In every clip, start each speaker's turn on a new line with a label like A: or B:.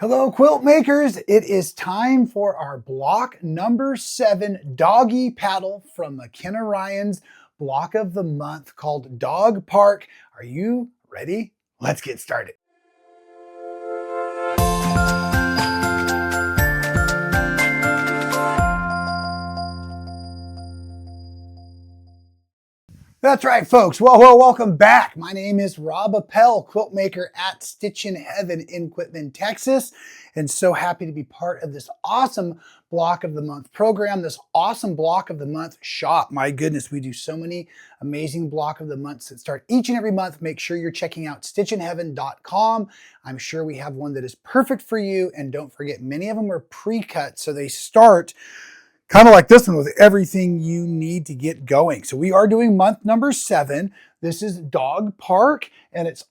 A: Hello, quilt makers. It is time for our block number 7 doggy paddle from McKenna Ryan's block of the month called Dog Park. Are you ready? Let's get started. That's right, folks. Well, welcome back. My name is Rob Appell, quilt maker at Stitchin Heaven in Quitman, Texas, and so happy to be part of this awesome Block of the Month program, this awesome Block of the Month shop. My goodness, we do so many amazing Block of the Months that start each and every month. Make sure you're checking out stitchinheaven.com. I'm sure we have one that is perfect for you, and don't forget, many of them are pre-cut, so they start kind of like this one with everything you need to get going. So we are doing month number 7. This is Dog Park, and it's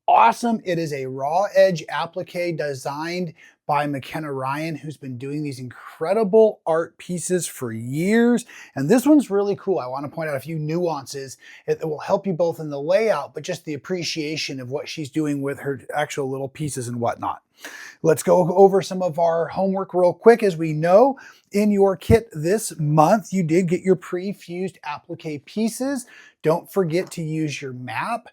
A: awesome. It is a raw edge applique designed by McKenna Ryan, who's been doing these incredible art pieces for years. And this one's really cool. I want to point out a few nuances that will help you both in the layout, but just the appreciation of what she's doing with her actual little pieces and whatnot. Let's go over some of our homework real quick. As we know, in your kit this month, you did get your pre-fused applique pieces. Don't forget to use your map.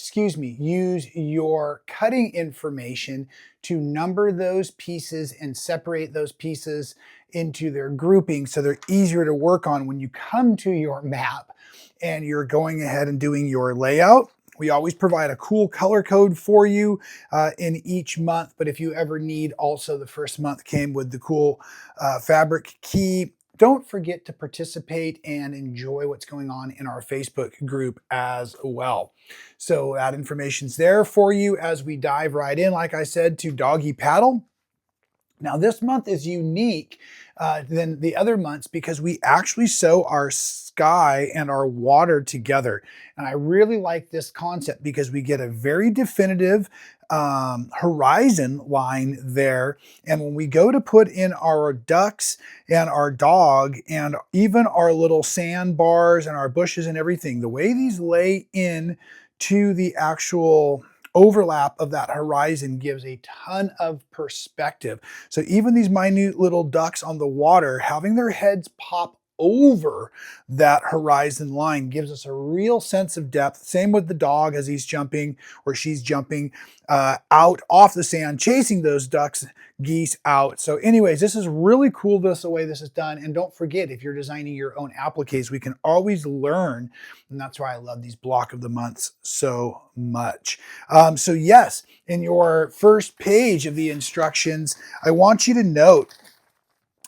A: Use your cutting information to number those pieces and separate those pieces into their grouping so they're easier to work on when you come to your map and you're going ahead and doing your layout. We always provide a cool color code for you in each month, but if you ever need, also the first month came with the cool fabric key. Don't forget to participate and enjoy what's going on in our Facebook group as well. So that information's there for you as we dive right in, like I said, to Doggy Paddle. Now this month is unique than the other months because we actually sew our sky and our water together. And I really like this concept because we get a very definitive horizon line there. And when we go to put in our ducks and our dog and even our little sandbars and our bushes and everything, the way these lay in to the actual overlap of that horizon gives a ton of perspective. So even these minute little ducks on the water, having their heads pop over that horizon line gives us a real sense of depth. Same with the dog as he's jumping or she's jumping out off the sand, chasing those ducks, geese out. So anyways, this is really cool the way this is done. And don't forget, if you're designing your own appliques, we can always learn. And that's why I love these Block of the Months so much. So yes, in your first page of the instructions, I want you to note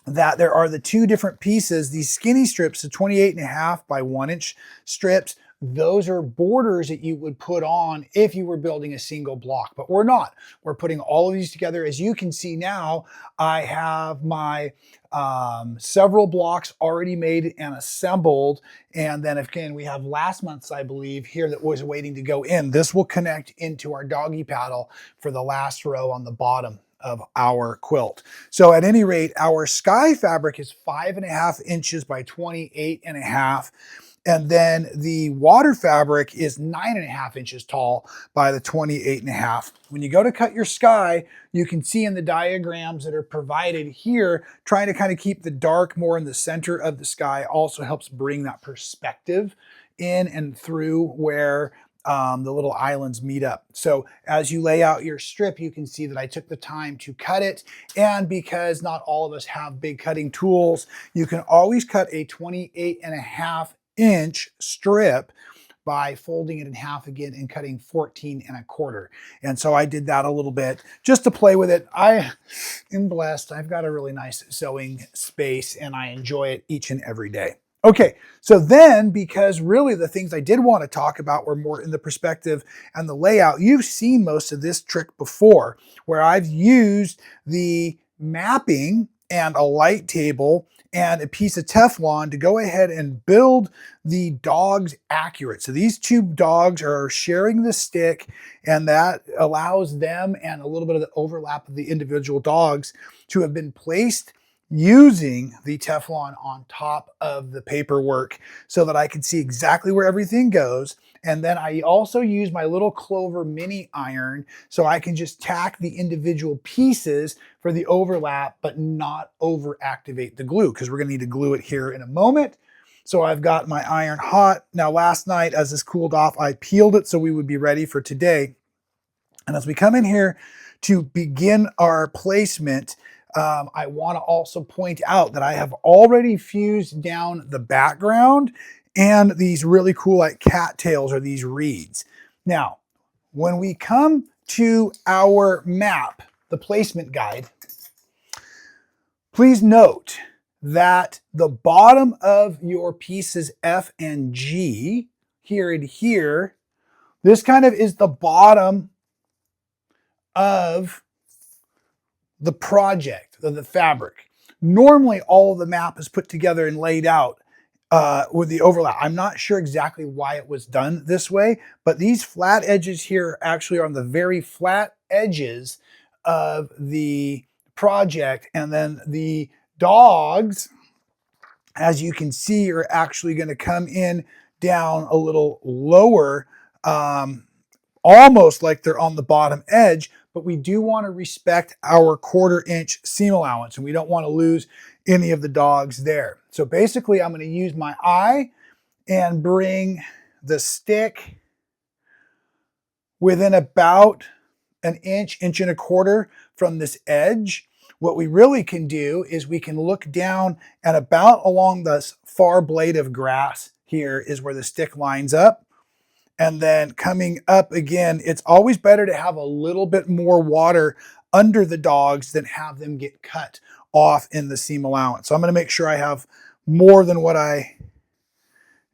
A: that there are the two different pieces, these skinny strips, the 28.5 by 1 inch strips. Those are borders that you would put on if you were building a single block, but we're not. We're putting all of these together. As you can see now, I have my several blocks already made and assembled. And then again, we have last month's, I believe, here that was waiting to go in. This will connect into our doggy paddle for the last row on the bottom of our quilt. So at any rate, our sky fabric is 5.5 inches by 28.5. And then the water fabric is 9.5 inches tall by the 28.5. When you go to cut your sky, you can see in the diagrams that are provided here, trying to kind of keep the dark more in the center of the sky also helps bring that perspective in and through where the little islands meet up. So as you lay out your strip, you can see that I took the time to cut it. And because not all of us have big cutting tools, you can always cut a 28.5 inch strip by folding it in half again and cutting 14.25. And so I did that a little bit just to play with it. I am blessed. I've got a really nice sewing space and I enjoy it each and every day. Okay, so then, because really the things I did want to talk about were more in the perspective and the layout, you've seen most of this trick before, where I've used the mapping and a light table and a piece of Teflon to go ahead and build the dogs accurate. So these two dogs are sharing the stick, and that allows them and a little bit of the overlap of the individual dogs to have been placed using the Teflon on top of the paperwork so that I can see exactly where everything goes. And then I also use my little Clover mini iron so I can just tack the individual pieces for the overlap, but not over activate the glue, because we're gonna need to glue it here in a moment. So I've got my iron hot. Now last night, as this cooled off, I peeled it so we would be ready for today. And as we come in here to begin our placement, I want to also point out that I have already fused down the background and these really cool like cattails or these reeds. Now, when we come to our map, the placement guide, please note that the bottom of your pieces F and G, here and here, this kind of is the bottom of the project of the fabric. Normally all of the map is put together and laid out with the overlap. I'm not sure exactly why it was done this way, but these flat edges here actually are on the very flat edges of the project. And then the dogs, as you can see, are actually going to come in down a little lower, almost like they're on the bottom edge, but we do want to respect our 1/4 inch seam allowance, and we don't want to lose any of the dogs there. So basically I'm going to use my eye and bring the stick within about an inch, inch and a quarter from this edge. What we really can do is we can look down and about along this far blade of grass here is where the stick lines up. And then coming up again, it's always better to have a little bit more water under the dogs than have them get cut off in the seam allowance. So I'm going to make sure I have more than what I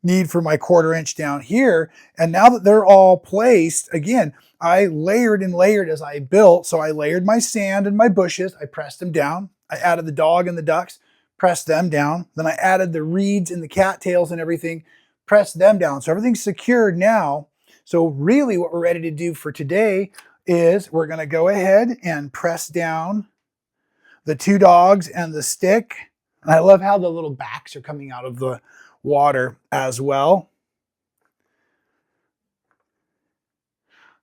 A: need for my 1/4 inch down here. And now that they're all placed, again, I layered and layered as I built. So I layered my sand and my bushes. I pressed them down. I added the dog and the ducks, pressed them down. Then I added the reeds and the cattails and everything, press them down. So everything's secured now. So really what we're ready to do for today is we're going to go ahead and press down the 2 dogs and the stick. And I love how the little backs are coming out of the water as well.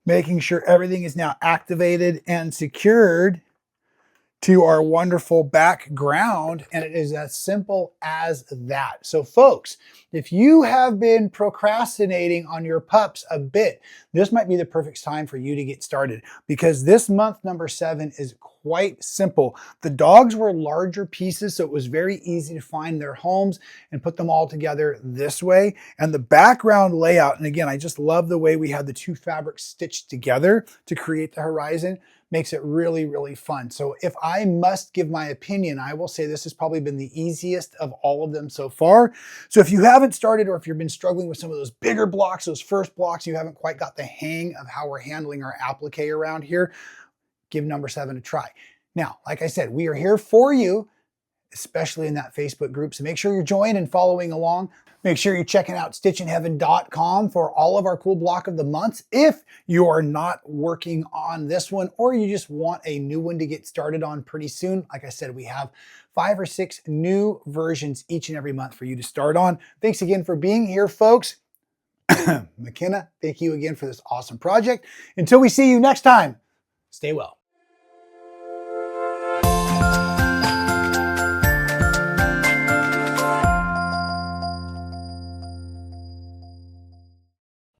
A: Making sure everything is now activated and secured to our wonderful background, and it is as simple as that. So folks, if you have been procrastinating on your pups a bit, this might be the perfect time for you to get started, because this month number 7 is quite simple. The dogs were larger pieces, so it was very easy to find their homes and put them all together this way. And the background layout, and again, I just love the way we had the 2 fabrics stitched together to create the horizon, makes it really, really fun. So if I must give my opinion, I will say this has probably been the easiest of all of them so far. So if you haven't started, or if you've been struggling with some of those bigger blocks, those first blocks, you haven't quite got the hang of how we're handling our applique around here, give number 7 a try. Now, like I said, we are here for you, especially in that Facebook group. So make sure you're joining and following along. Make sure you're checking out stitchinheaven.com for all of our cool block of the months. If you are not working on this one, or you just want a new one to get started on pretty soon, like I said, we have 5 or 6 new versions each and every month for you to start on. Thanks again for being here, folks. McKenna, thank you again for this awesome project. Until we see you next time, stay well.